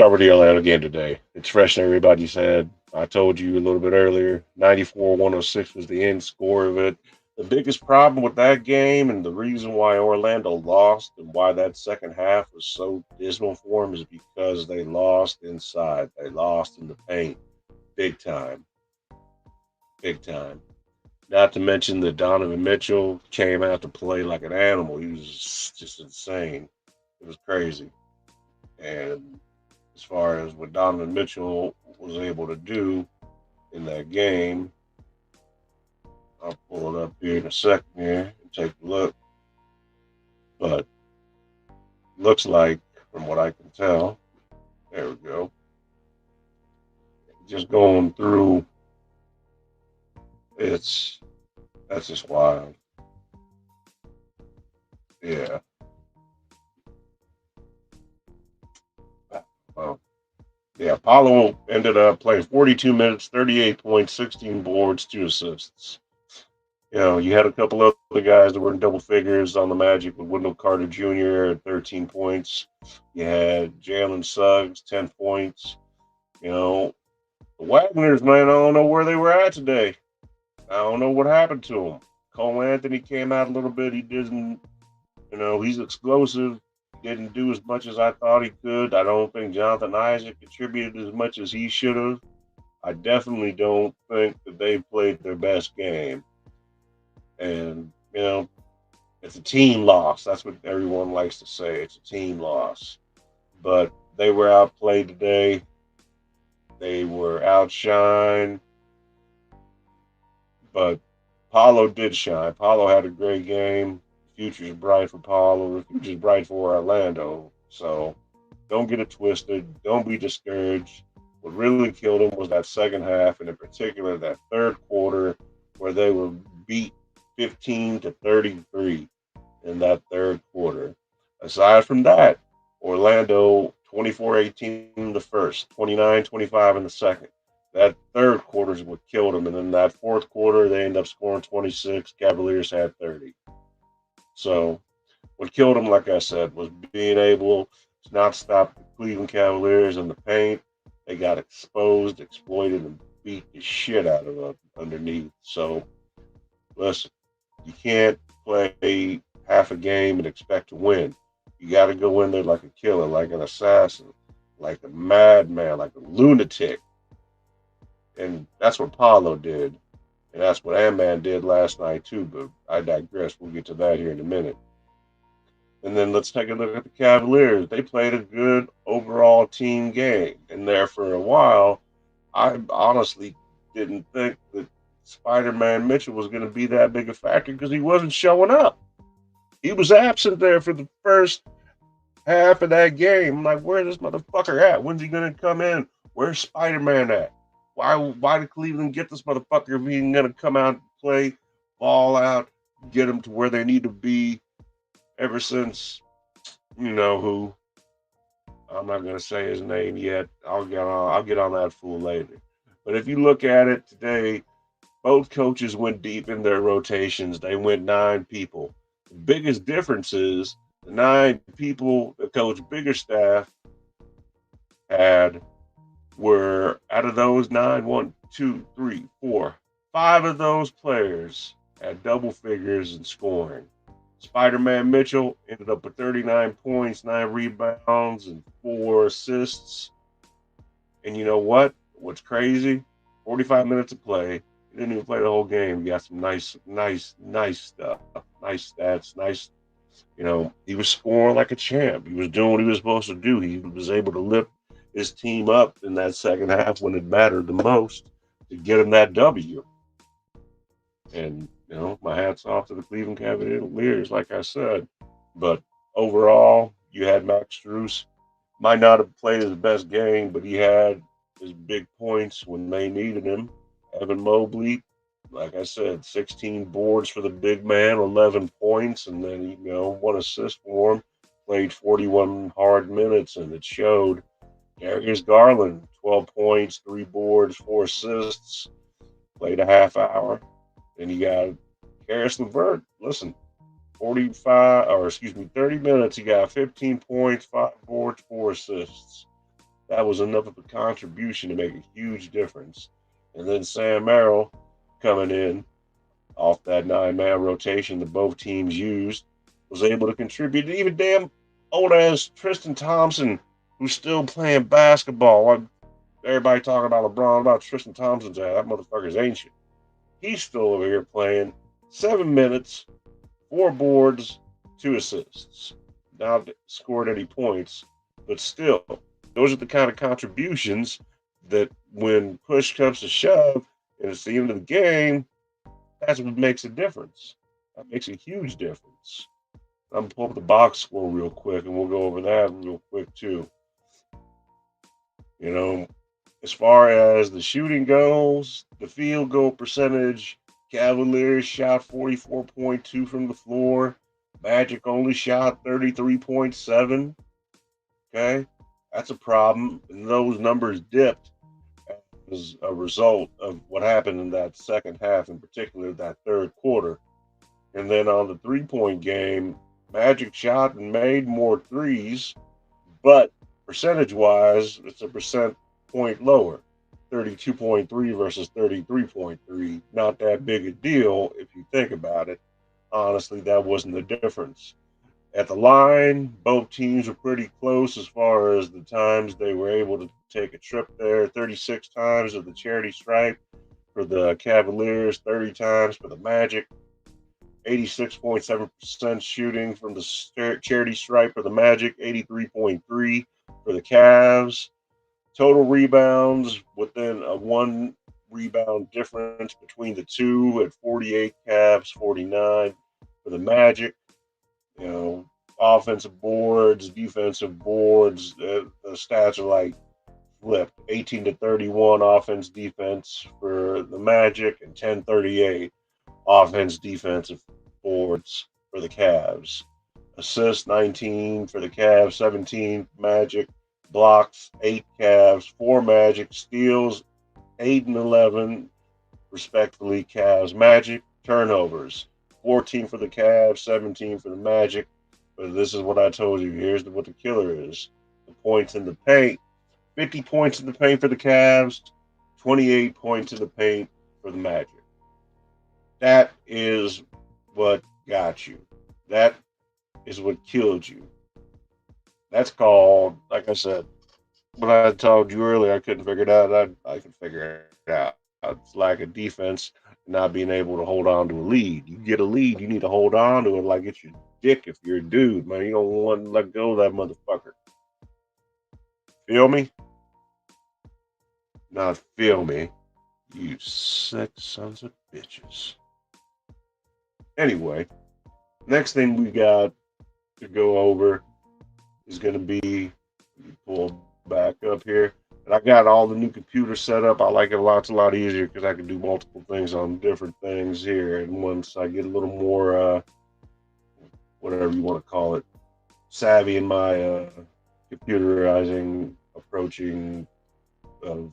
start with the Atlanta game today. It's fresh in everybody's head. I told you a little bit earlier, 94-106 was the end score of it. The biggest problem with that game and the reason why Orlando lost and why that second half was so dismal for them is because they lost inside. They lost in the paint. Big time. Big time. Not to mention that Donovan Mitchell came out to play like an animal. He was just insane. It was crazy. And as far as what Donovan Mitchell was able to do in that game, I'll pull it up here in a second here and take a look. But looks like, from what I can tell, there we go. Just going through, it's that's just wild. Yeah. Well, yeah. Paulo ended up playing 42 minutes, 38 points, 16 boards, 2 assists. You had a couple other guys that were in double figures on the Magic with Wendell Carter Jr. at 13 points. You had Jalen Suggs, 10 points. You know, the Wagners, man, I don't know where they were at today. I don't know what happened to them. Cole Anthony came out a little bit. He didn't, he's explosive. He didn't do as much as I thought he could. I don't think Jonathan Isaac contributed as much as he should have. I definitely don't think that they played their best game. And, it's a team loss. That's what everyone likes to say. It's a team loss. But they were outplayed today. They were outshined. But Paulo did shine. Paulo had a great game. The future's bright for Paulo. The future's bright for Orlando. So don't get it twisted. Don't be discouraged. What really killed him was that second half, and in particular that third quarter where they were beat 15-33 in that third quarter. Aside from that, Orlando 24-18 in the first, 29-25 in the second. That third quarter is what killed them. And then that fourth quarter, they ended up scoring 26. Cavaliers had 30. So what killed them, like I said, was being able to not stop the Cleveland Cavaliers in the paint. They got exposed, exploited, and beat the shit out of them underneath. So listen, you can't play half a game and expect to win. You got to go in there like a killer, like an assassin, like a madman, like a lunatic. And that's what Paulo did. And that's what Ant-Man did last night, too. But I digress. We'll get to that here in a minute. And then let's take a look at the Cavaliers. They played a good overall team game. And there for a while, I honestly didn't think that Spider-Man Mitchell was going to be that big a factor because he wasn't showing up. He was absent there for the first half of that game. I'm like, where's this motherfucker at? When's he going to come in? Where's Spider-Man at? Why did Cleveland get this motherfucker if he ain't going to come out and play, ball out, get them to where they need to be ever since, who. I'm not going to say his name yet. I'll get on that fool later. But if you look at it today, both coaches went deep in their rotations. They went 9 people. The biggest difference is the 9 people that Coach Biggerstaff had were out of those 9, 1, 2, 3, 4, 5 of those players had double figures in scoring. Spider-Man Mitchell ended up with 39 points, 9 rebounds, and 4 assists. And you know what? What's crazy? 45 minutes of play. He didn't even play the whole game. He got some nice stuff, nice stats, nice. He was scoring like a champ. He was doing what he was supposed to do. He was able to lift his team up in that second half when it mattered the most to get him that W. And, my hat's off to the Cleveland Cavaliers, like I said. But overall, you had Max Strus. Might not have played his best game, but he had his big points when they needed him. Evan Mobley, like I said, 16 boards for the big man, 11 points, and then, 1 assist for him. Played 41 hard minutes, and it showed. Darius Garland, 12 points, 3 boards, 4 assists. Played a half hour. Then you got Karis LeVert. Listen, 30 minutes. He got 15 points, 5 boards, 4 assists. that was enough of a contribution to make a huge difference. And then Sam Merrill coming in off that 9-man rotation that both teams used was able to contribute. And even damn old ass Tristan Thompson, who's still playing basketball. Everybody talking about LeBron, about Tristan Thompson's ass. That motherfucker's ancient. He's still over here playing 7 minutes, 4 boards, 2 assists. Not scored any points, but still, those are the kind of contributions that when push comes to shove and it's the end of the game, that's what makes a difference. That makes a huge difference. I'm gonna pull up the box score real quick, and we'll go over that real quick too. You know, as far as the shooting goes, the field goal percentage, Cavaliers shot 44.2 from the floor. Magic only shot 33.7. Okay, that's a problem, and those numbers dipped as a result of what happened in that second half, in particular that third quarter. And then on the 3-point game, Magic shot and made more threes, but percentage wise, it's a percent point lower. 32.3 versus 33.3. Not that big a deal if you think about it. Honestly, that wasn't the difference. At the line, both teams were pretty close as far as the times they were able to take a trip there. 36 times of the charity stripe for the Cavaliers, 30 times for the Magic. 86.7% shooting from the charity stripe for the Magic, 83.3 for the Cavs. Total rebounds within a 1 rebound difference between the two at 48 Cavs, 49 for the Magic. You know, offensive boards, defensive boards, the stats are like flipped. 18 to 31 offense defense for the Magic and 10-38 offense defensive boards for the Cavs. Assists 19 for the Cavs, 17 Magic. Blocks 8 Cavs, 4 Magic. Steals 8 and 11 respectively Cavs Magic. Turnovers 14 for the Cavs, 17 for the Magic. But this is what I told you. Here's what the killer is. The points in the paint. 50 points in the paint for the Cavs, 28 points in the paint for the Magic. That is what got you. That is what killed you. That's called, like I said, what I told you earlier, I couldn't figure it out. I can figure it out. It's lack of defense, not being able to hold on to a lead. You get a lead, you need to hold on to it like it's your dick if you're a dude, man. You don't want to let go of that motherfucker. Feel me? Not feel me. You sick sons of bitches. Anyway, next thing we got to go over is going to be, pull back up here. And I got all the new computers set up. I like it a lot easier because I can do multiple things on different things here. And once I get a little more, whatever you want to call it, savvy in my computerizing, approaching of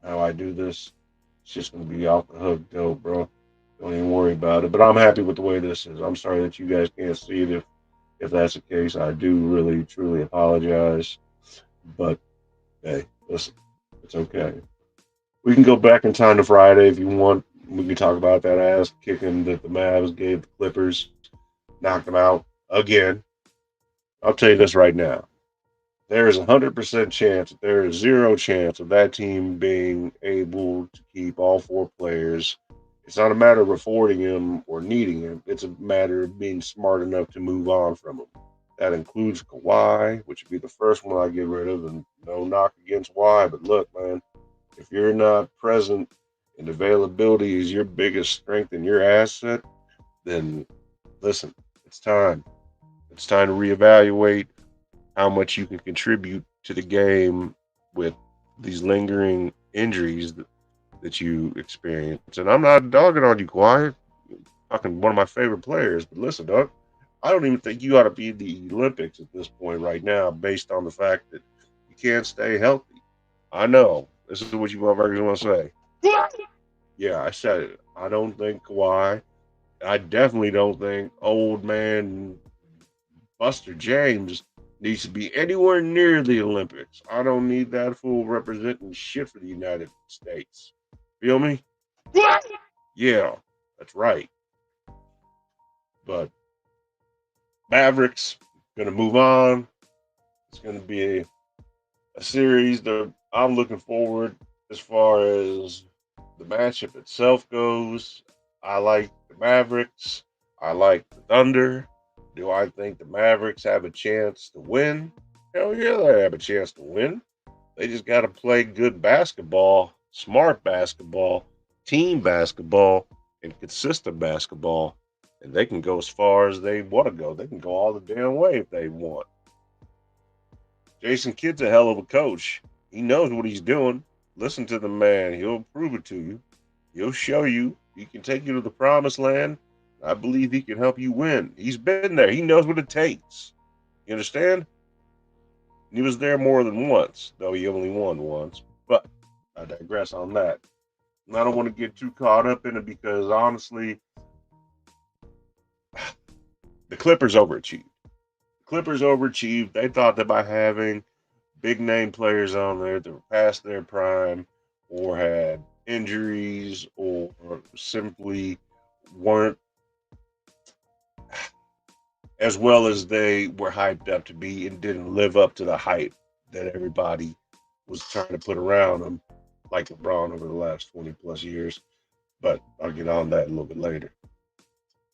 how I do this, it's just going to be off the hook dope, bro. Don't even worry about it. But I'm happy with the way this is. I'm sorry that you guys can't see it. If that's the case, I do really, truly apologize. But, hey, listen, it's okay. We can go back in time to Friday if you want. We can talk about that ass kicking that the Mavs gave the Clippers, knocked them out again. I'll tell you this right now. There is 100% chance, there is 0 chance of that team being able to keep all 4 players. It's not a matter of affording him or needing him. It's a matter of being smart enough to move on from him. That includes Kawhi, which would be the first one I get rid of, and no knock against Kawhi. But look, man, if you're not present and availability is your biggest strength and your asset, then listen, it's time. It's time to reevaluate how much you can contribute to the game with these lingering injuries that you experience. And I'm not dogging on you, Kawhi. Fucking one of my favorite players. But listen, dog, I don't even think you ought to be in the Olympics at this point right now based on the fact that you can't stay healthy. I know. This is what you motherfuckers want to say. Yeah, I said it. I don't think Kawhi. I definitely don't think old man Buster James needs to be anywhere near the Olympics. I don't need that fool representing shit for the United States. Feel me? What? Yeah, that's right. But Mavericks gonna move on. It's gonna be a series that I'm looking forward as far as the matchup itself goes. I like the Mavericks. I like the Thunder. Do I think the Mavericks have a chance to win? Hell yeah, they have a chance to win. They just got to play good basketball, smart basketball, team basketball, and consistent basketball. And they can go as far as they want to go. They can go all the damn way if they want. Jason Kidd's a hell of a coach. He knows what he's doing. Listen to the man. He'll prove it to you. He'll show you. He can take you to the promised land. I believe he can help you win. He's been there. He knows what it takes. You understand? He was there more than once, though he only won once. But I digress on that. And I don't want to get too caught up in it because honestly, the Clippers overachieved. The Clippers overachieved. They thought that by having big name players on there that were past their prime or had injuries or simply weren't as well as they were hyped up to be and didn't live up to the hype that everybody was trying to put around them, like LeBron over the last 20 plus years. But I'll get on that a little bit later.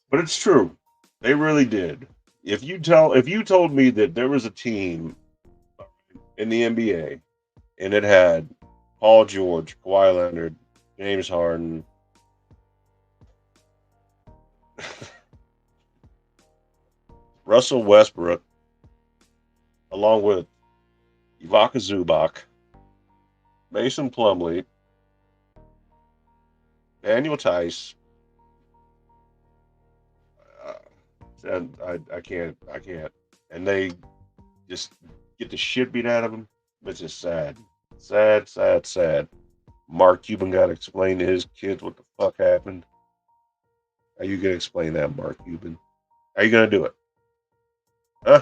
But it's true. They really did. If you told me that there was a team in the NBA and it had Paul George, Kawhi Leonard, James Harden, Russell Westbrook, along with Ivica Zubac, Mason Plumlee, Daniel Tice. And I can't. And they just get the shit beat out of them. It's just sad. Sad, sad, sad. Mark Cuban got to explain to his kids what the fuck happened. How you gonna explain that, Mark Cuban? How you gonna do it? Huh?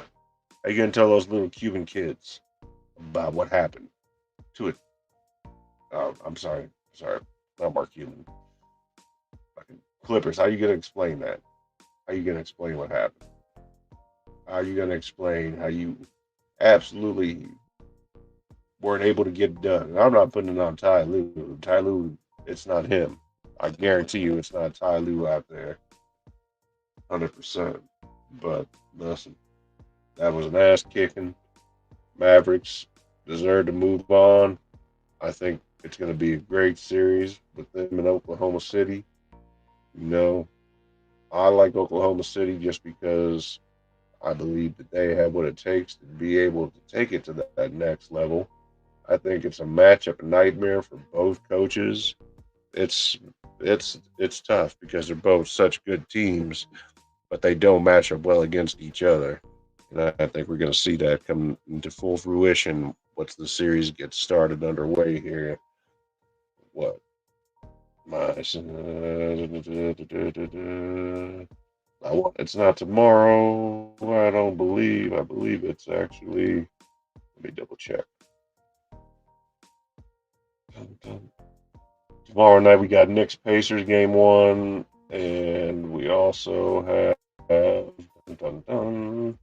How you gonna tell those little Cuban kids about what happened to it? Oh, I'm sorry. Sorry. Not Mark Cuban. Fucking Clippers. How you gonna explain that? How you gonna explain what happened? How you gonna explain how you absolutely weren't able to get it done? And I'm not putting it on Ty Lue. Ty Lue, it's not him. I guarantee you, it's not Ty Lue out there, 100%. But listen, that was an ass kicking. Mavericks deserve to move on. I think it's going to be a great series with them in Oklahoma City. You know, I like Oklahoma City just because I believe that they have what it takes to be able to take it to that next level. I think it's a matchup nightmare for both coaches. It's it's tough because they're both such good teams, but they don't match up well against each other. And I think we're going to see that come into full fruition once the series gets started underway here. What? It's not tomorrow. I don't believe. I believe it's actually. Let me double check. Tomorrow night we got Knicks Pacers game one, and we also have dun, dun,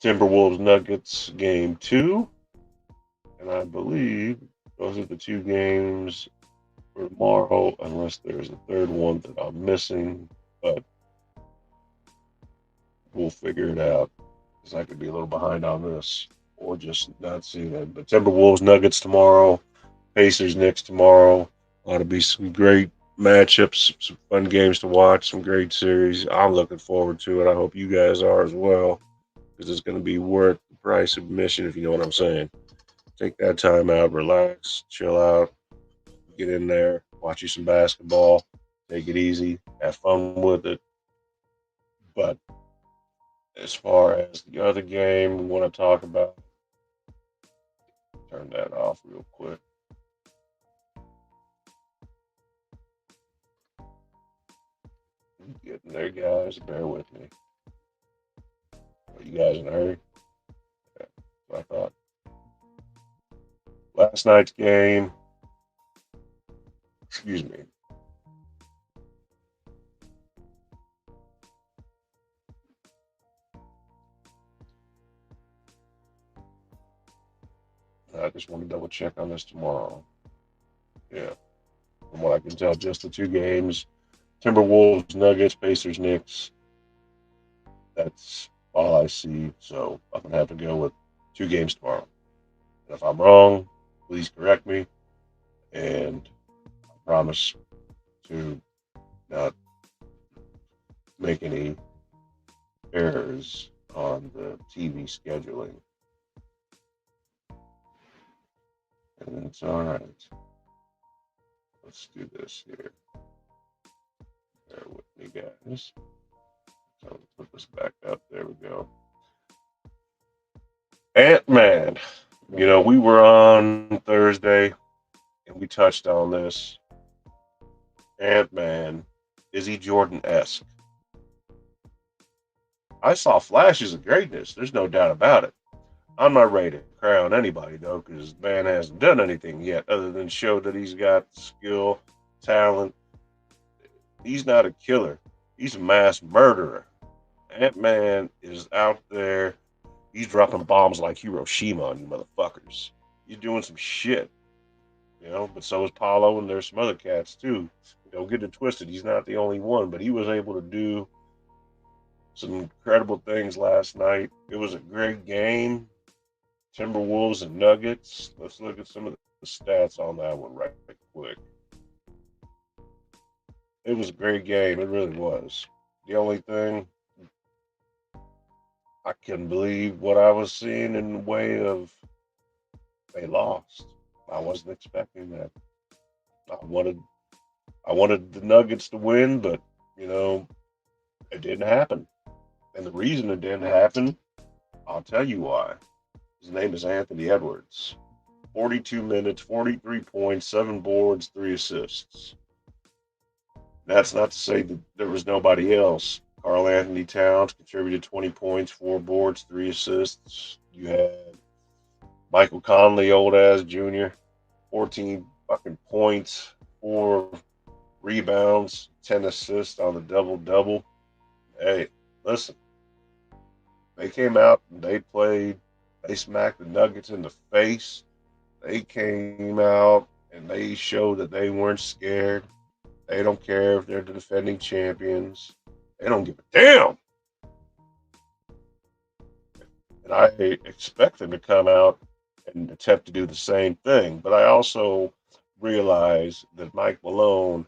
Timberwolves Nuggets game two, and I believe those are the two games for tomorrow, unless there's a third one that I'm missing. But we'll figure it out because I could be a little behind on this or just not seeing it. But Timberwolves Nuggets tomorrow, Pacers Knicks tomorrow. Ought to be some great matchups, some fun games to watch, some great series. I'm looking forward to it. I hope you guys are as well because it's going to be worth the price of admission if you know what I'm saying. Take that time out, relax, chill out, get in there, watch you some basketball, take it easy, have fun with it. But as far as the other game we want to talk about, turn that off real quick. Getting there, guys. Bear with me. Are you guys in a hurry? I thought last night's game, excuse me, I just want to double check on this tomorrow. Yeah, from what I can tell, just the two games: Timberwolves, Nuggets, Pacers, Knicks. That's all I see. So I'm gonna have to go with two games tomorrow. And if I'm wrong, please correct me. And I promise to not make any errors on the TV scheduling. And it's all right. Let's do this here. Bear with me, guys. So put this back up. There we go. Ant-Man. You know, we were on Thursday and we touched on this. Ant-Man, is he Jordan-esque? I saw flashes of greatness. There's no doubt about it. I'm not ready to crown anybody, though, because man hasn't done anything yet other than show that he's got skill, talent. He's not a killer. He's a mass murderer. Ant-Man is out there. He's dropping bombs like Hiroshima on you motherfuckers. You're doing some shit, you know, but so is Paulo, and there's some other cats, too. Don't get it twisted. He's not the only one, but he was able to do some incredible things last night. It was a great game. Timberwolves and Nuggets. Let's look at some of the stats on that one right quick. It was a great game. It really was. The only thing, I couldn't believe what I was seeing in the way of they lost. I wasn't expecting that. I wanted I wanted the Nuggets to win, but you know, it didn't happen. And the reason it didn't happen, I'll tell you why. His name is Anthony Edwards. 42 minutes, 43 points, 7 boards, 3 assists. That's not to say that there was nobody else. Karl Anthony Towns contributed 20 points, 4 boards, 3 assists. You had Michael Conley, old ass junior, 14 fucking points, 4 rebounds, 10 assists on the double double. Hey, listen, they came out and they played. They smacked the Nuggets in the face. They came out and they showed that they weren't scared. They don't care if they're the defending champions. They don't give a damn. And I expect them to come out and attempt to do the same thing. But I also realize that Mike Malone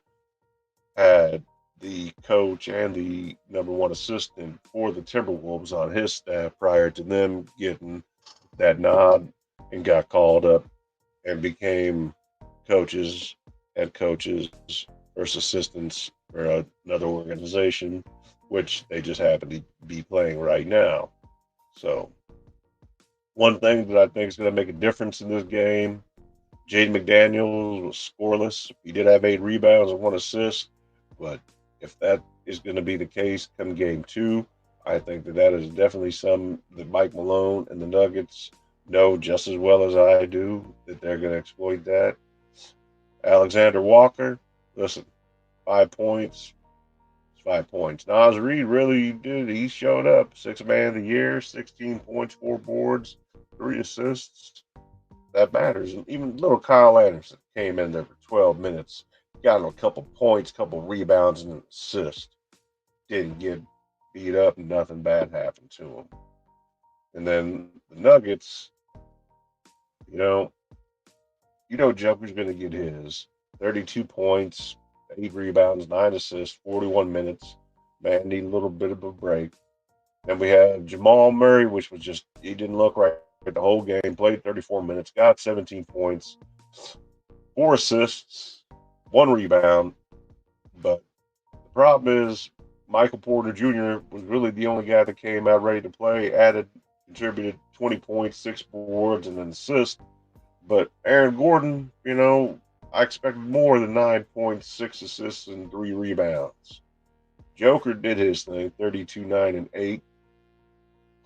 had the coach and the number one assistant for the Timberwolves on his staff prior to them getting that nod and got called up and became coaches, head coaches, first assistants for another organization, which they just happen to be playing right now. So, one thing that I think is going to make a difference in this game, Jaden McDaniels was scoreless. He did have 8 rebounds and 1 assist, but if that is going to be the case come game two, I think that that is definitely some that Mike Malone and the Nuggets know just as well as I do that they're going to exploit that. Alexander Walker, listen, 5 points. It's 5 points. Nas Reed really did. He showed up. Sixth man of the year, 16 points, 4 boards, 3 assists. That matters. And even little Kyle Anderson came in there for 12 minutes, got him a couple points, couple rebounds, and an assist. Didn't get beat up, and nothing bad happened to him. And then the Nuggets, you know, Joker's going to get his 32 points, 8 rebounds, 9 assists, 41 minutes. Man, need a little bit of a break. Then we have Jamal Murray, which was just, he didn't look right the whole game, played 34 minutes, got 17 points, 4 assists, 1 rebound. But the problem is, Michael Porter Jr. was really the only guy that came out ready to play, contributed 20 points, 6 boards, and an assist. But Aaron Gordon, I expected more than 9 points, 6 assists, and 3 rebounds. Joker did his thing, 32, 9, and 8.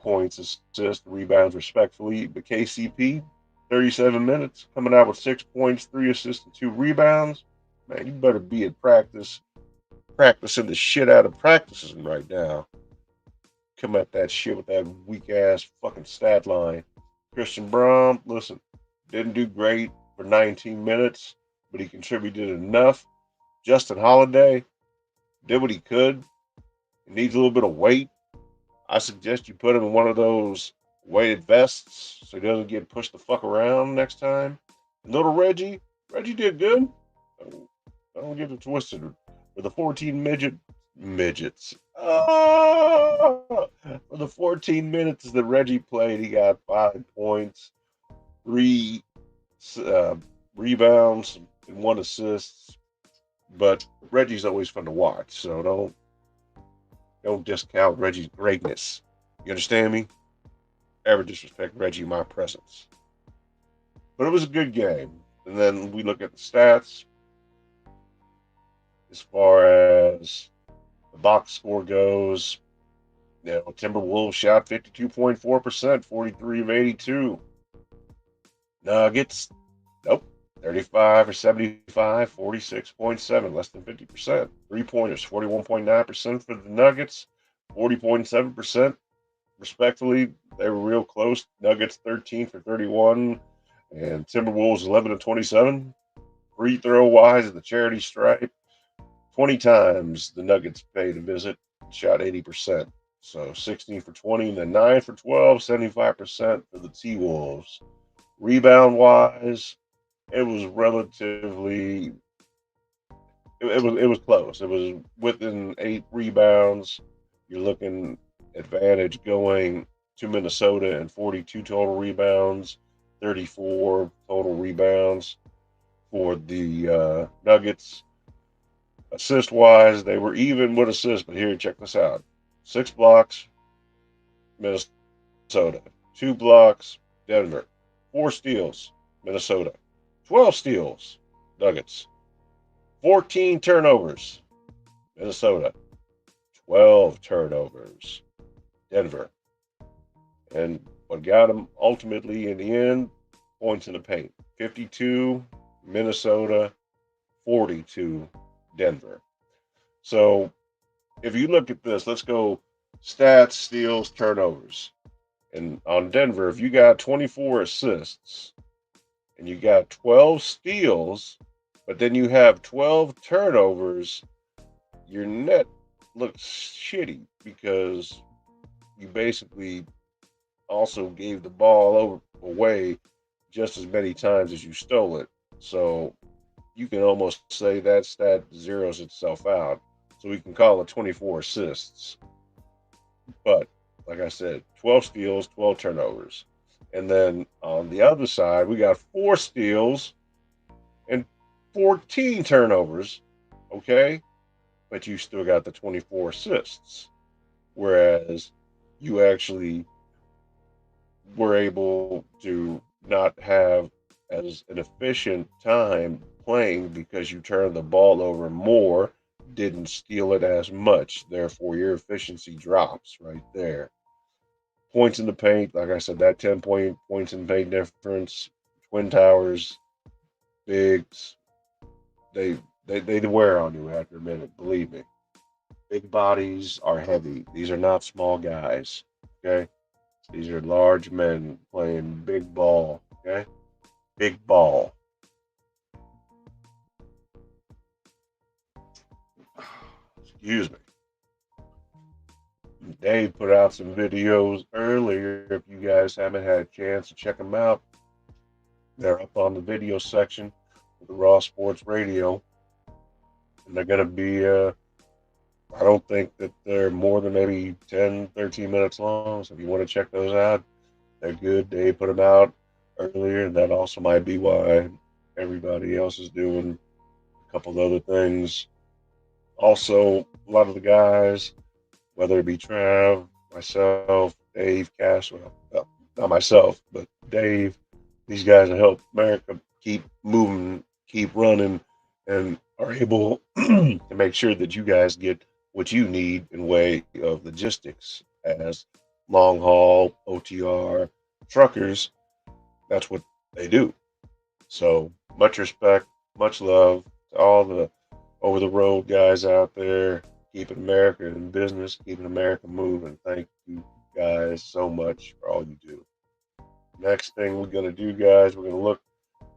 points, assists, rebounds, respectfully. But KCP, 37 minutes, coming out with 6 points, 3 assists, and 2 rebounds. Man, you better be at practice, practicing the shit out of practices right now. Come at that shit with that weak ass fucking stat line. Christian Braun, listen, didn't do great for 19 minutes, but he contributed enough. Justin Holiday did what he could. He needs a little bit of weight. I suggest you put him in one of those weighted vests so he doesn't get pushed the fuck around next time. Little Reggie did good. Don't get it twisted. For the 14 midgets. For the 14 minutes that Reggie played, he got 5 points, 3 rebounds, and 1 assist. But Reggie's always fun to watch, so don't discount Reggie's greatness. You understand me? Ever disrespect Reggie in my presence. But it was a good game. And then we look at the stats as far as the box score goes. You know, Timberwolves shot 52.4%, 43 of 82. Nuggets, nope, 35 or 75, 46.7, less than 50%. 3-pointers, 41.9% for the Nuggets, 40.7%. Respectfully, they were real close. Nuggets 13 for 31, and Timberwolves 11 of 27. Free throw wise, at the charity stripe, 20 times the Nuggets paid a visit, shot 80%. So 16 for 20, and then 9 for 12, 75% for the T Wolves. Rebound wise, it was relatively it was close. It was within 8 rebounds. You're looking advantage going to Minnesota and 42 total rebounds, 34 total rebounds for the Nuggets. Assist wise, they were even with assists, but here, check this out: 6 blocks, Minnesota; 2 blocks, Denver; 4 steals, Minnesota; 12 steals, Nuggets; 14 turnovers, Minnesota; 12 turnovers, Denver. And what got them ultimately in the end, points in the paint: 52, Minnesota; 42, Denver. So if you look at this, let's go stats, steals, turnovers. And on Denver, if you got 24 assists and you got 12 steals, but then you have 12 turnovers, your net looks shitty because you basically also gave the ball away just as many times as you stole it. So you can almost say that stat zeroes itself out. So we can call it 24 assists. But like I said, 12 steals, 12 turnovers. And then on the other side, we got 4 steals and 14 turnovers. Okay. But you still got the 24 assists. Whereas you actually were able to not have as an efficient time playing because you turned the ball over more, didn't steal it as much. Therefore, your efficiency drops right there. Points in the paint, like I said, that 10 points in the paint difference. Twin Towers, bigs, they wear on you after a minute, believe me. Big bodies are heavy. These are not small guys. Okay? These are large men playing big ball. Okay? Big ball. Excuse me. Dave put out some videos earlier. If you guys haven't had a chance to check them out, they're up on the video section of the Raw Sports Radio. And they're going to be, I don't think that they're more than maybe 10, 13 minutes long. So if you want to check those out, they're good. Dave put them out earlier. And that also might be why everybody else is doing a couple of other things. Also, a lot of the guys, whether it be Trav, myself, Dave, Cash, well, not myself, but Dave, these guys have helped America keep moving, keep running, and are able to make sure that you guys get what you need in way of logistics as long haul, OTR, truckers, that's what they do. So much respect, much love to all the over the road guys out there keeping America in business, keeping America moving. Thank you guys so much for all you do. Next thing we're gonna do, guys, we're gonna look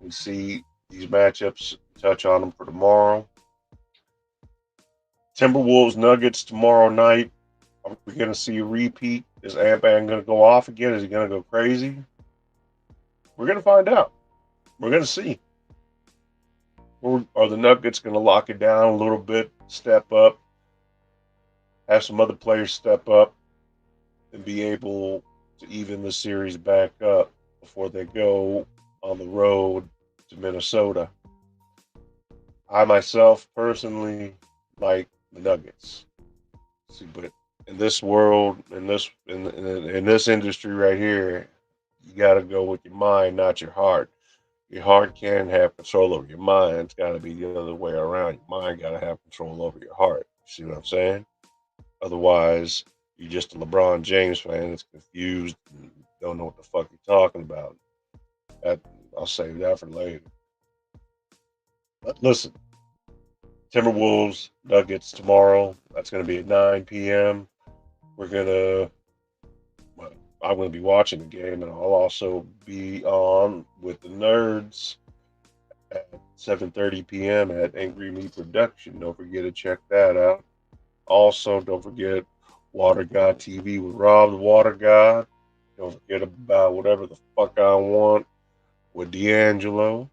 and see these matchups, touch on them for tomorrow. Timberwolves Nuggets tomorrow night. Are we gonna see a repeat? Is Ant-Man gonna go off again? Is he gonna go crazy? We're gonna find out. We're gonna see. Or are the Nuggets gonna lock it down a little bit, step up, have some other players step up, and be able to even the series back up before they go on the road to Minnesota? I myself personally like the Nuggets. See, but in this world, in this industry right here, you got to go with your mind, not your heart. Your heart can have control over your mind. It's got to be the other way around. Your mind got to have control over your heart. See what I'm saying? Otherwise, you're just a LeBron James fan that's confused and don't know what the fuck you're talking about. That, I'll save that for later. But listen, Timberwolves Nuggets tomorrow. That's going to be at 9 p.m. We're gonna. Well, I'm going to be watching the game, and I'll also be on with the nerds at 7:30 p.m. at Angry Me Production. Don't forget to check that out. Also, don't forget Water God TV with Rob the Water God. Don't forget about whatever the fuck I want with D'Angelo.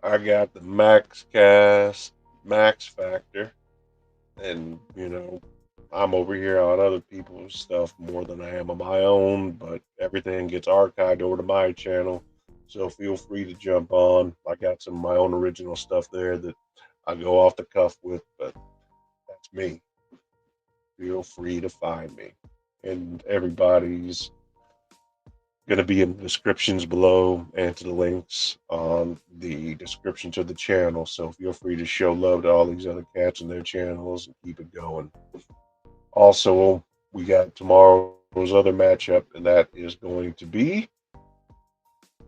I got the Max Cast, Max Factor, and I'm over here on other people's stuff more than I am on my own, but everything gets archived over to my channel. So feel free to jump on. I got some of my own original stuff there that I go off the cuff with, but that's me. Feel free to find me. And everybody's going to be in the descriptions below and to the links on the description to the channel. So feel free to show love to all these other cats and their channels and keep it going. Also, we got tomorrow's other matchup, and that is going to be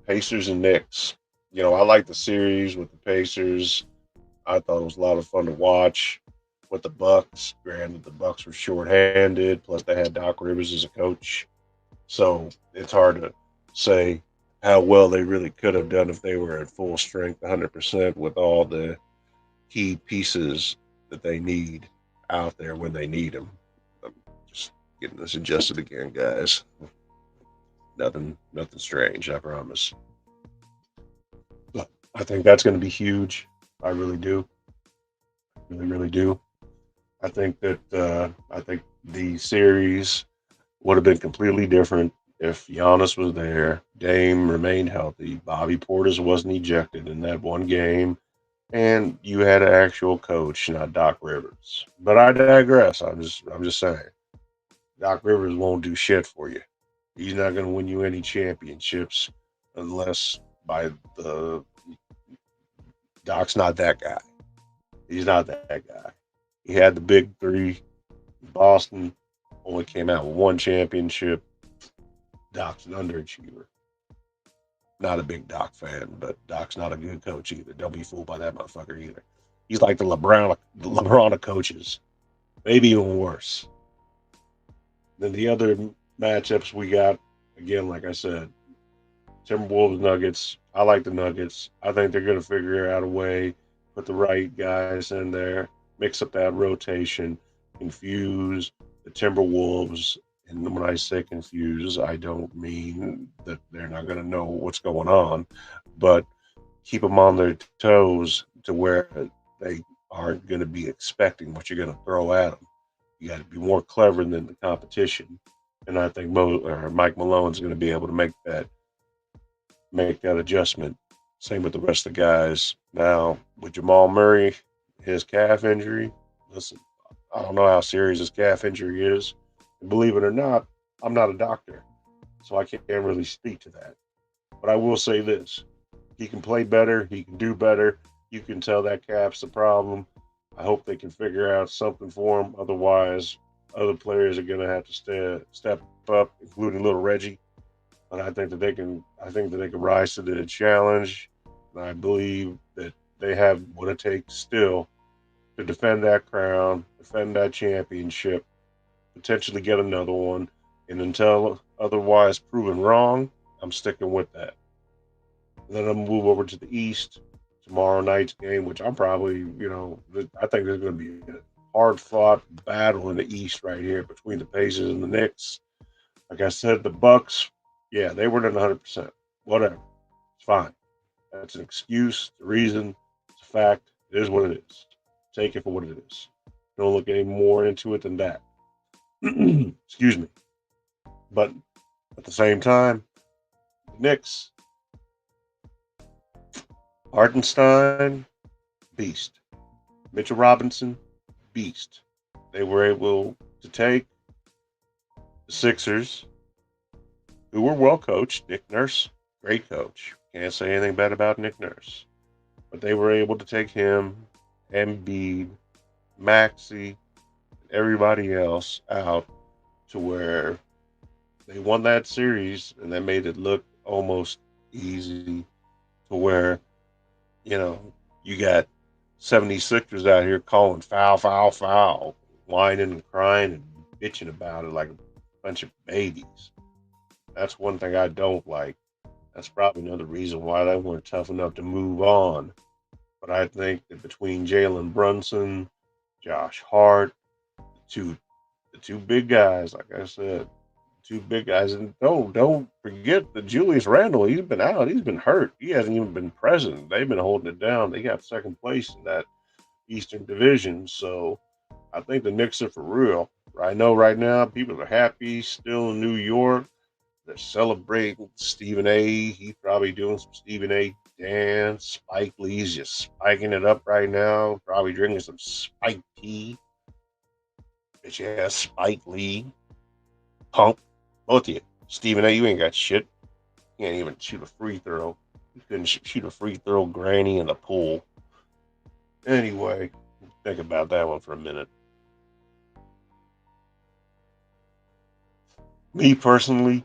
Pacers and Knicks. I like the series with the Pacers. I thought it was a lot of fun to watch with the Bucks. Granted, the Bucks were shorthanded, plus they had Doc Rivers as a coach. So it's hard to say how well they really could have done if they were at full strength, 100% with all the key pieces that they need out there when they need them. I'm just getting this adjusted again, guys. Nothing strange, I promise. But I think that's going to be huge. I really do. Really, really do. I think the series would have been completely different if Giannis was there, Dame remained healthy, Bobby Portis wasn't ejected in that one game, and you had an actual coach, not Doc Rivers. But I digress. I'm just saying, Doc Rivers won't do shit for you. He's not going to win you any championships unless by the Doc's not that guy. He's not that guy. He had the big three. Boston only came out with one championship. Doc's an underachiever. Not a big Doc fan, but Doc's not a good coach either. Don't be fooled by that motherfucker either. He's like the LeBron of coaches, maybe even worse. Then the other matchups we got, again, like I said, Timberwolves Nuggets. I like the Nuggets. I think they're going to figure out a way, put the right guys in there, mix up that rotation, confuse the Timberwolves. And when I say confuse, I don't mean that they're not going to know what's going on, but keep them on their toes to where they aren't going to be expecting what you're going to throw at them. You got to be more clever than the competition, and I think Mike Malone's going to be able to make that adjustment. Same with the rest of the guys. Now with Jamal Murray, his calf injury. Listen, I don't know how serious his calf injury is. And believe it or not, I'm not a doctor, so I can't really speak to that. But I will say this: he can play better. He can do better. You can tell that calf's the problem. I hope they can figure out something for him. Otherwise, Other players are going to have to step up, including little Reggie. And I think that they can. I think that they can rise to the challenge. And I believe that they have what it takes still to defend that crown, defend that championship, potentially get another one. And until otherwise proven wrong, I'm sticking with that. And then I'll move over to the East tomorrow night's game, which I'm probably, I think there's going to be a hard fought battle in the East right here between the Pacers and the Knicks. Like I said, the Bucks, yeah, they weren't at 100%. Whatever, it's fine. That's an excuse, the reason, it's a fact. It is what it is. Take it for what it is. Don't look any more into it than that. Excuse me. But at the same time, the Knicks, Hartenstein, beast. Mitchell Robinson, beast. They were able to take the Sixers, who were well coached. Nick Nurse, great coach. Can't say anything bad about Nick Nurse. But they were able to take him, Embiid, Maxey, and everybody else out to where they won that series and they made it look almost easy to where, you know, you got 76ers out here calling foul, foul, foul, whining and crying and bitching about it like a bunch of babies. That's one thing I don't like. That's probably another reason why they weren't tough enough to move on. But I think that between Jalen Brunson, Josh Hart, two the two big guys, like I said, two big guys, and don't forget that Julius Randle, he's been out, he's been hurt, he hasn't even been present. They've been holding it down. They got second place in that Eastern Division, so I think the Knicks are for real. I know right now people are happy still in New York. They're celebrating Stephen A. He's probably doing some Stephen A. dance. Spike Lee's just spiking it up right now. Probably drinking some Spike tea. Bitch ass Spike Lee. Punk. Both of you. Stephen A., you ain't got shit. You can't even shoot a free throw. You couldn't shoot a free throw, granny, in the pool. Anyway, think about that one for a minute. Me personally,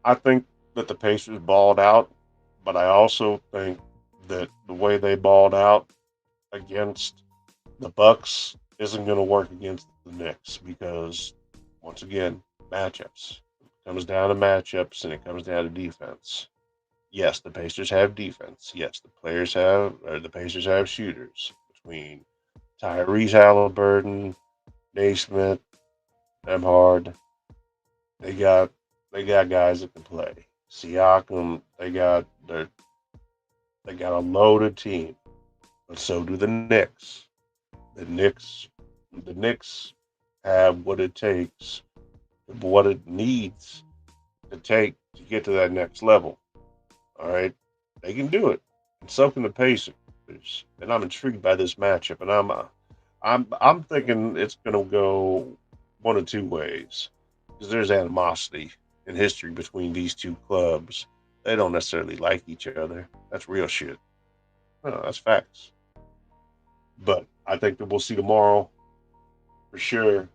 I think that the Pacers balled out, but I also think that the way they balled out against the Bucks isn't going to work against the Knicks because, once again, matchups. It comes down to matchups and it comes down to defense. Yes, the Pacers have defense. Yes, the Pacers have shooters between Tyrese Halliburton, Naismith, Emhard. They got they got guys that can play. Siakam, they got a loaded team, but so do the Knicks. The Knicks, the Knicks have what it takes, what it needs to take to get to that next level. All right, they can do it, and so can the Pacers. And I'm intrigued by this matchup, and I'm thinking it's going to go one of two ways because there's animosity in history between these two clubs. They don't necessarily like each other. That's real shit. No, that's facts. But I think that we'll see tomorrow for sure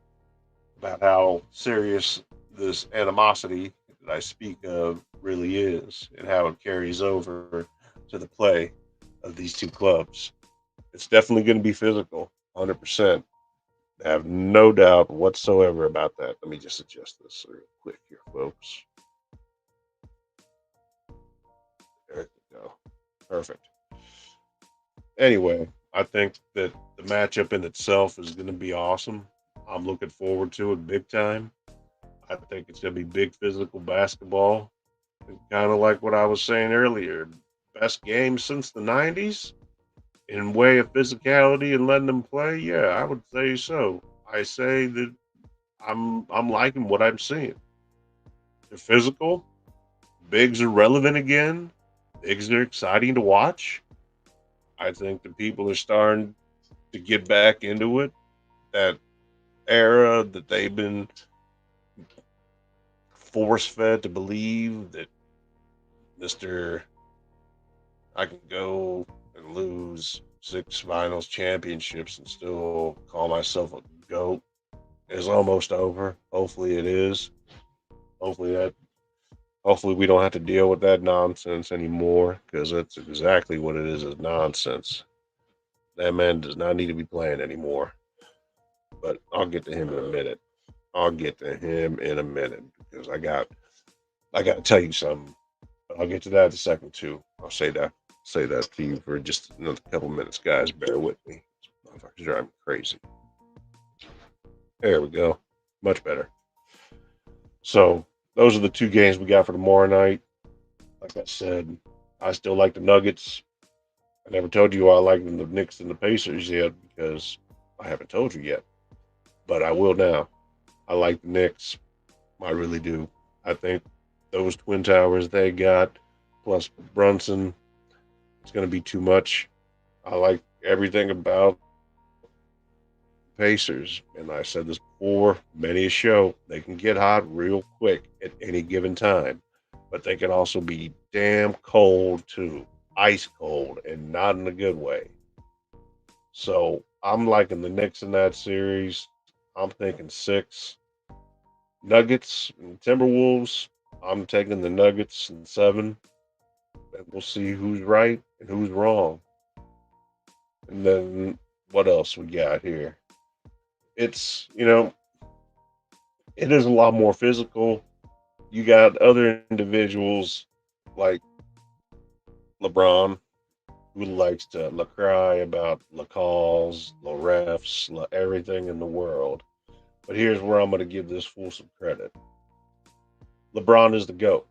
about how serious this animosity that I speak of really is and how it carries over to the play of these two clubs. It's definitely going to be physical, 100%. I have no doubt whatsoever about that. Let me just adjust this real quick here, folks. There we go. Perfect. Anyway, I think that the matchup in itself is going to be awesome. I'm looking forward to it big time. I think it's going to be big physical basketball. Kind of like what I was saying earlier. Best game since the 90s in way of physicality and letting them play. Yeah, I would say so. I say that I'm liking what I'm seeing. They're physical. Bigs are relevant again. Bigs are exciting to watch. I think the people are starting to get back into it. That era that they've been force fed to believe that Mr. I can go and lose six finals championships and still call myself a GOAT. is almost over. Hopefully it is. Hopefully that. Hopefully we don't have to deal with that nonsense anymore, because that's exactly what it is nonsense. That man does not need to be playing anymore. But I'll get to him in a minute. I'll get to him in a minute because I got to tell you something. I'll get to that in a second too. I'll say that to you for just another couple minutes, guys. Bear with me. This motherfucker's driving me crazy. There we go. Much better. So those are the two games we got for tomorrow night. Like I said, I still like the Nuggets. I never told you I like the Knicks and the Pacers yet because I haven't told you yet. But I will now. I like the Knicks. I really do. I think those Twin Towers they got, plus Brunson, it's going to be too much. I like everything about Pacers, and I said this before, many a show, they can get hot real quick at any given time, but they can also be damn cold too, ice cold, and not in a good way. So I'm liking the Knicks in that series. I'm thinking six. Nuggets and Timberwolves. I'm taking the Nuggets in seven, and we'll see who's right and who's wrong. And then what else we got here? It's it is a lot more physical. You got other individuals like LeBron who likes to cry about la calls, la refs, everything in the world. But here's where I'm going to give this fool some credit. LeBron is the GOAT.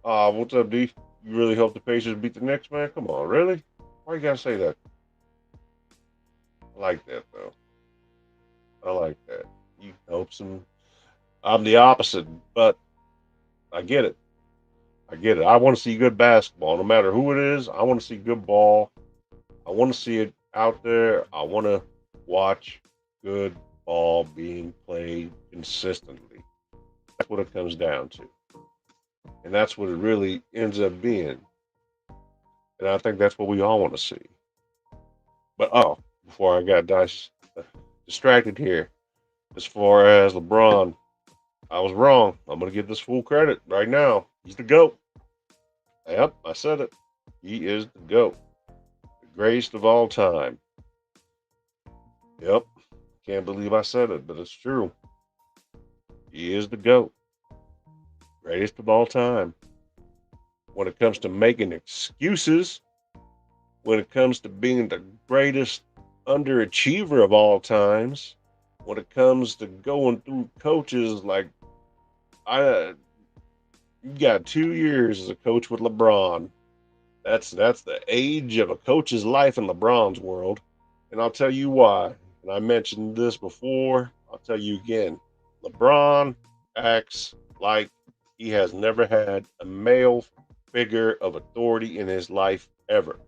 What's up, D? You really hope the Pacers beat the Knicks, man? Come on, really? Why you gotta say that? I like that though. I like that. You hope some. I'm the opposite, but I get it. I get it. I want to see good basketball, no matter who it is. I want to see good ball. I want to see it out there. I want to watch good ball being played consistently. That's what it comes down to, and that's what it really ends up being. And I think that's what we all want to see. But before I got distracted here, as far as LeBron, I was wrong. I'm gonna give this full credit right now. He's the GOAT. Yep, I said it. He is the GOAT, the greatest of all time. Yep, can't believe I said it, but it's true. He is the GOAT, greatest of all time. When it comes to making excuses, when it comes to being the greatest underachiever of all times, when it comes to going through coaches like I, you got 2 years as a coach with LeBron. That's the age of a coach's life in LeBron's world, and I'll tell you why. And I mentioned this before. I'll tell you again. LeBron acts like he has never had a male figure of authority in his life ever,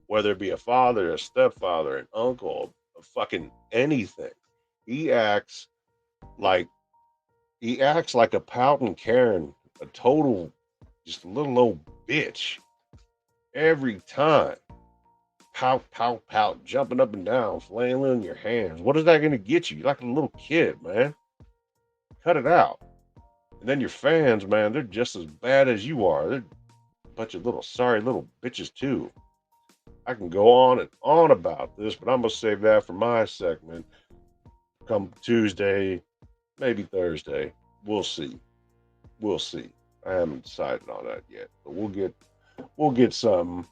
whether it be a father, a stepfather, an uncle, a fucking anything. He acts like a pouting Karen, a total, just a little old bitch every time. Pout, pout, pout, jumping up and down, flailing your hands. What is that going to get you? You're like a little kid, man. Cut it out. And then your fans, man, they're just as bad as you are. They're a bunch of little sorry little bitches, too. I can go on and on about this, but I'm going to save that for my segment. Come Tuesday, maybe Thursday. We'll see. We'll see. I haven't decided on that yet, but we'll get some.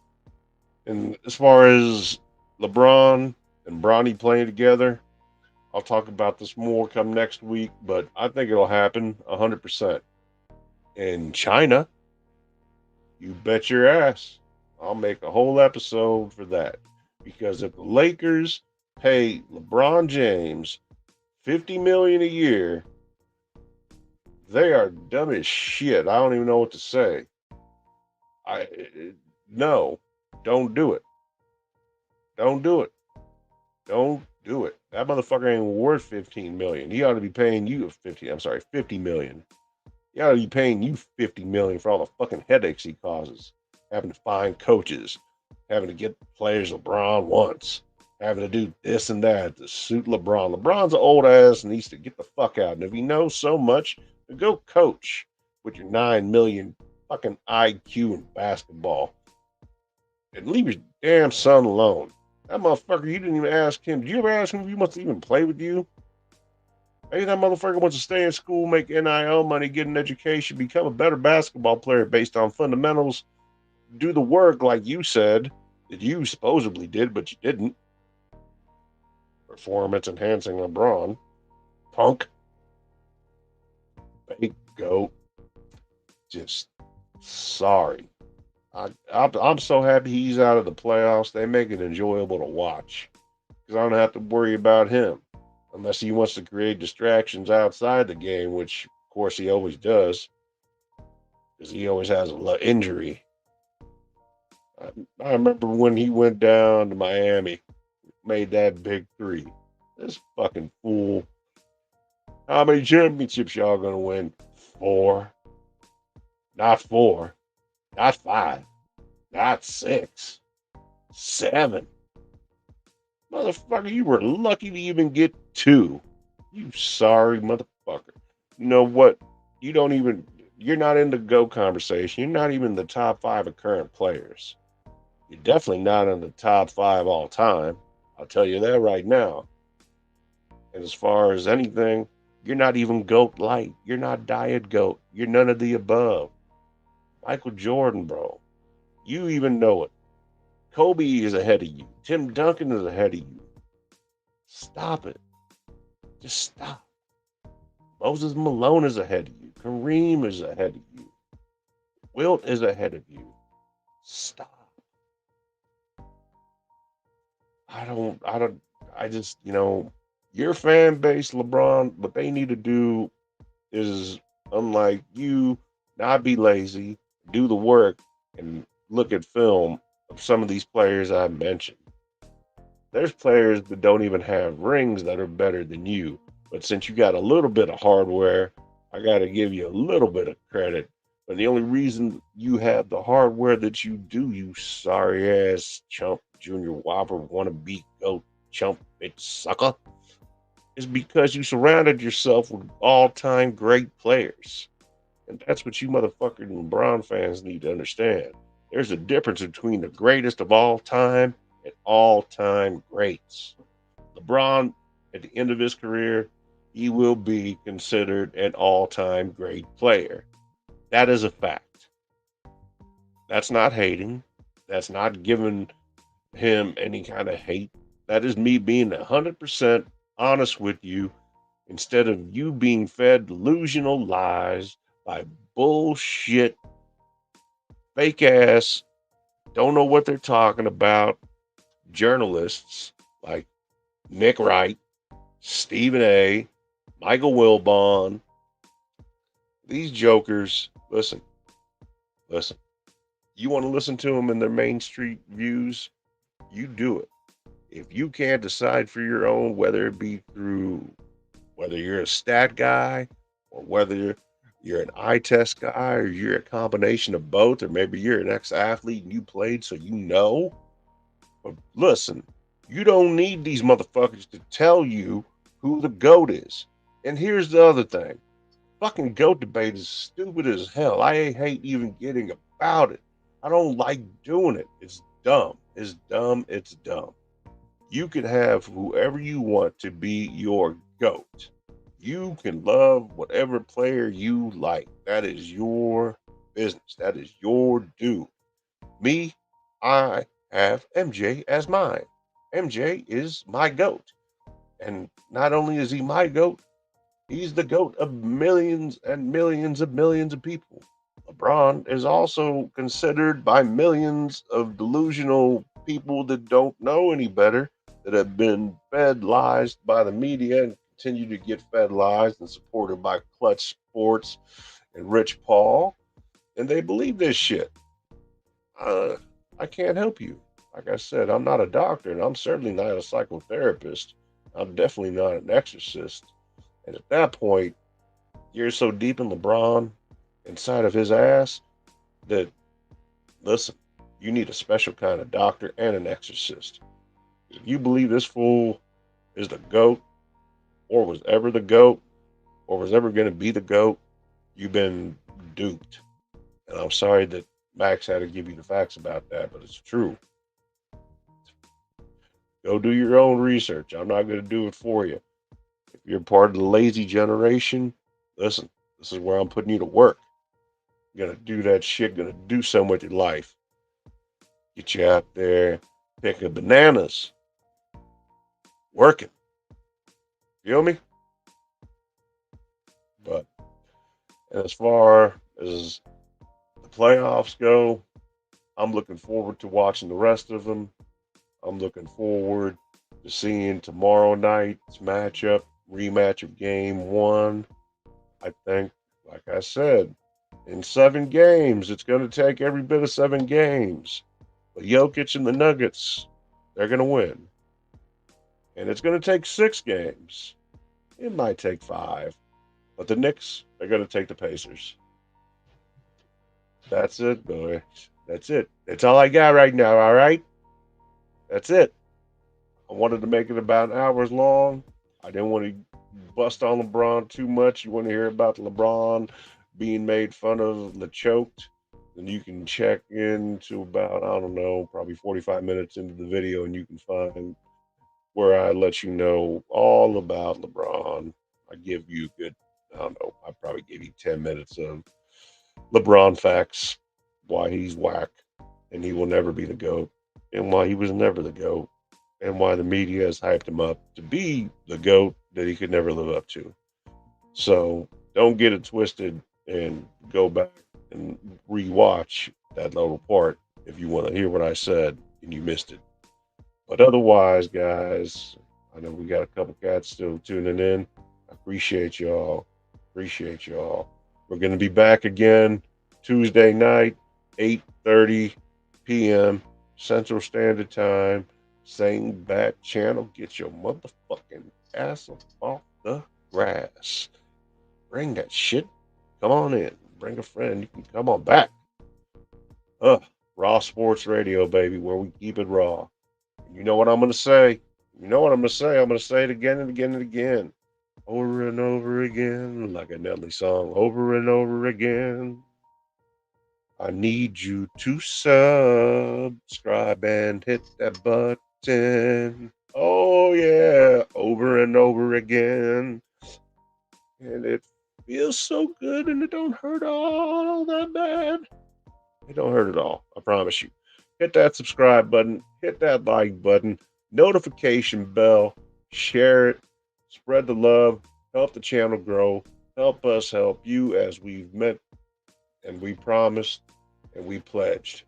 And as far as LeBron and Bronny playing together, I'll talk about this more come next week, but I think it'll happen 100%. In China, you bet your ass. I'll make a whole episode for that. Because if the Lakers pay LeBron James $50 million a year, they are dumb as shit. I don't even know what to say. No, don't do it. Don't do it. Don't do it. That motherfucker ain't worth 15 million. He ought to be paying you 50 million. He ought to be paying you 50 million for all the fucking headaches he causes. Having to find coaches, having to get players LeBron wants, having to do this and that to suit LeBron. LeBron's an old ass and needs to get the fuck out. And if he knows so much, then go coach with your 9 million fucking IQ in basketball. And leave your damn son alone. That motherfucker, you didn't even ask him. Did you ever ask him if he wants to even play with you? Maybe that motherfucker wants to stay in school, make NIL money, get an education, become a better basketball player based on fundamentals, do the work like you said that you supposedly did, but you didn't. Performance enhancing LeBron. Punk. Fake goat. Just sorry. I'm so happy he's out of the playoffs. They make it enjoyable to watch because I don't have to worry about him unless he wants to create distractions outside the game, which of course he always does because he always has an injury. I remember when he went down to Miami, made that big three. This fucking fool. How many championships y'all gonna win? 4. Not 4. Not 5. Not 6. 7. Motherfucker, you were lucky to even get 2. You sorry motherfucker. You know what? You're not in the GOAT conversation. You're not even in the top 5 of current players. You're definitely not in the top 5 all time. I'll tell you that right now. And as far as anything, you're not even GOAT light. You're not diet GOAT. You're none of the above. Michael Jordan, bro. You even know it. Kobe is ahead of you. Tim Duncan is ahead of you. Stop it. Just stop. Moses Malone is ahead of you. Kareem is ahead of you. Wilt is ahead of you. Stop. I just, your fan base, LeBron, what they need to do is, unlike you, not be lazy, do the work, and look at film of some of these players I mentioned. There's players that don't even have rings that are better than you. But since you got a little bit of hardware, I got to give you a little bit of credit. But the only reason you have the hardware that you do, you sorry ass chump, Junior Whopper, wannabe goat chump bitch sucker, is because you surrounded yourself with all-time great players. And that's what you motherfucking LeBron fans need to understand. There's a difference between the greatest of all time and all-time greats. LeBron, at the end of his career, he will be considered an all-time great player. That is a fact. That's not hating. That's not giving him any kind of hate. That is me being 100% honest with you instead of you being fed delusional lies by bullshit, fake ass, don't know what they're talking about journalists like Nick Wright, Stephen A., Michael Wilbon. These jokers, listen. You want to listen to them in their Main Street views? You do it. If you can't decide for your own, whether it be through whether you're a stat guy or whether you're an eye test guy or you're a combination of both, or maybe you're an ex-athlete and you played so you know. But listen, you don't need these motherfuckers to tell you who the GOAT is. And here's the other thing. Fucking GOAT debate is stupid as hell. I hate even getting about it. I don't like doing it. It's dumb. It's dumb. It's dumb. You can have whoever you want to be your GOAT. You can love whatever player you like. That is your business. That is your due. Me, I have MJ as mine. MJ is my GOAT. And not only is he my GOAT, he's the GOAT of millions and millions of people. LeBron is also considered by millions of delusional people that don't know any better, that have been fed lies by the media and continue to get fed lies and supported by Clutch Sports and Rich Paul. And they believe this shit. I can't help you. Like I said, I'm not a doctor and I'm certainly not a psychotherapist. I'm definitely not an exorcist. And at that point, you're so deep in LeBron, inside of his ass, that, listen, you need a special kind of doctor and an exorcist. If you believe this fool is the GOAT, or was ever the GOAT, or was ever going to be the GOAT, you've been duped. And I'm sorry that Max had to give you the facts about that, but it's true. Go do your own research. I'm not going to do it for you. If you're part of the lazy generation, listen, this is where I'm putting you to work. You're going to do that shit, going to do something with your life. Get you out there picking bananas, working. Feel me? But as far as the playoffs go, I'm looking forward to watching the rest of them. I'm looking forward to seeing tomorrow night's rematch of game one. I think, like I said, in 7 games, it's going to take every bit of 7 games. But Jokic and the Nuggets, they're going to win. And it's going to take 6 games. It might take 5. But the Knicks, they're going to take the Pacers. That's it, boy. That's it. That's all I got right now, all right? That's it. I wanted to make it about an hour long. I didn't want to bust on LeBron too much. You want to hear about LeBron being made fun of, the choked, then you can check into about, I don't know, probably 45 minutes into the video and you can find where I let you know all about LeBron. I give you good, I don't know, I probably give you 10 minutes of LeBron facts, why he's whack, and he will never be the GOAT, and why he was never the GOAT, and why the media has hyped him up to be the GOAT that he could never live up to. So don't get it twisted and go back and rewatch that little part if you want to hear what I said and you missed it. But otherwise, guys, I know we got a couple cats still tuning in. I appreciate y'all. Appreciate y'all. We're going to be back again Tuesday night, 8:30 p.m. Central Standard Time. Same bat channel. Get your motherfucking ass up off the grass. Bring that shit. Come on in. Bring a friend. You can come on back. Raw Sports Radio, baby, where we keep it raw. You know what I'm going to say? You know what I'm going to say? I'm going to say it again and again and again. Over and over again, like a Nelly song. Over and over again. I need you to subscribe and hit that button. Oh, yeah. Over and over again. And it feels so good and it don't hurt all that bad. It don't hurt at all. I promise you. Hit that subscribe button. Hit that like button. Notification bell. Share it. Spread the love. Help the channel grow. Help us help you as we've met and we promised and we pledged.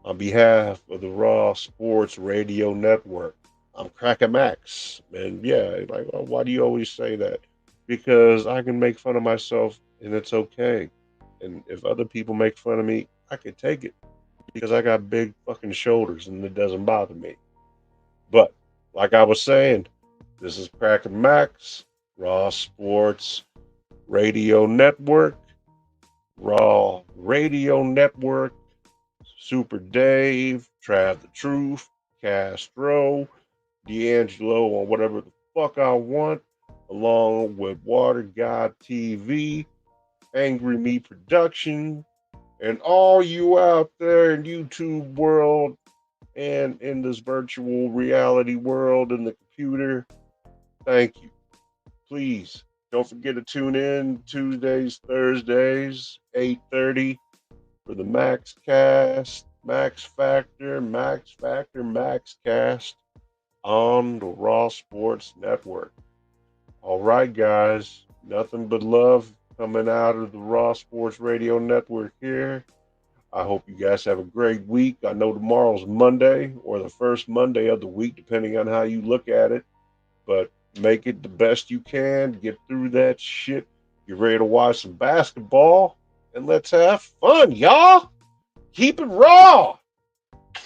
On behalf of the Raw Sports Radio Network, I'm Cracker Max. And yeah, like, why do you always say that? Because I can make fun of myself and it's okay. And if other people make fun of me, I can take it because I got big fucking shoulders and it doesn't bother me. But like I was saying, this is Cracker Max, Raw Sports Radio Network, Raw Radio Network, Super Dave, Trav the Truth, Castro, D'Angelo on whatever the fuck I want, along with Water God TV, Angry Me Production, and all you out there in YouTube world and in this virtual reality world in the computer, thank you. Please don't forget to tune in Tuesdays, Thursdays, 8:30 for the Max Cast, Max Factor, Max Cast on the Raw Sports Network. All right, guys, nothing but love coming out of the Raw Sports Radio Network here. I hope you guys have a great week. I know tomorrow's Monday or the first Monday of the week, depending on how you look at it. But make it the best you can. Get through that shit. Get ready to watch some basketball. And let's have fun, y'all. Keep it raw.